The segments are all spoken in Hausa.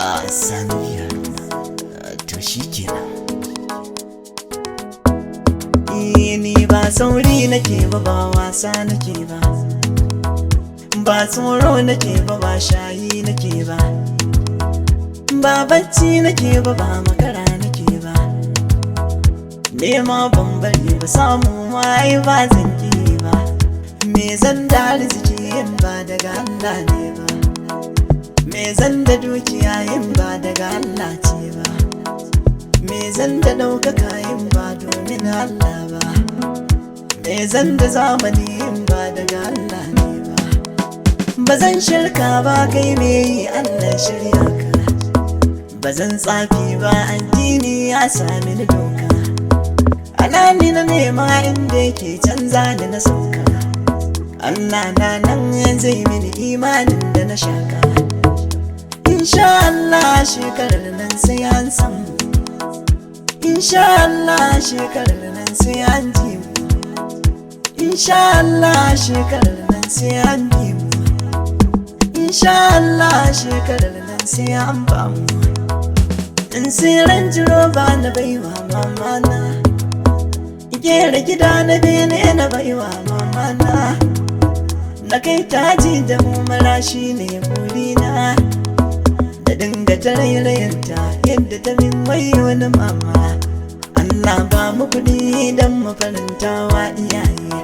Sani to shi kenan. Ni ba sauri nake ba wasa nake ba tsoro nake ba shayi nake ba bacci nake ba makara nake ba, nema ban bari ba samu mai ba zanki ba, me zan da arziki yin ba daga Allah ne ba, me zan da dukiya yin ba daga Allah ce ba, me zan da ɗaukaka yin ba domin Allah ba, me zan da zamani yin ba daga Allah ne ba. Ba zan shirka ba kai me yi Allah shirya ka, ba zan tsafi ba addini ya sami ni doka, alani na nema inda yake canza ni na sauka, Allah na nan zai mini imanin da na shaka. Insha Allah shekarar nan sai an samu, insha Allah shekarar nan sai an ji mu, insha Allah shekarar nan sai an bi mu, insha Allah shekarar nan sai an ba mu. In sai ran jiro ba na baiwa mama na, gera gida na bene na baiwa mama na kai taji da mu mara shi ne burina, da dinga ta rairayanta yadda ta min wai wani mama. Allah ba mu kudi don mu farantawa iyaye,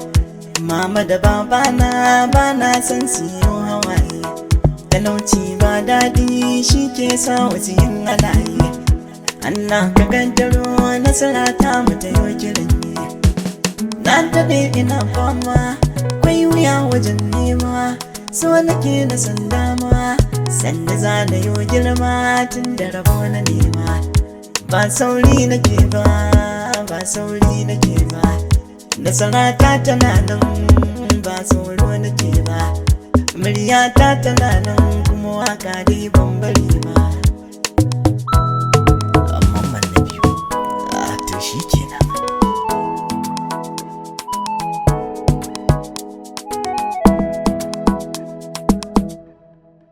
mama da babana ba na san siyo hawaye, talauci ba daɗi shi ke sa wasu yin halaye. Allah ka kaddaro nasara ta mu ta yau kiran ne, na daɗe ina fama kwai wuya wajen nema, so nake na san dama sanda za na yi girma tun da rabo na nema. Ba sauri nake ba sauri nake ba, nasarata tana nan ba tsoro nake ba, muryata tana nan kuma waka dai ban bari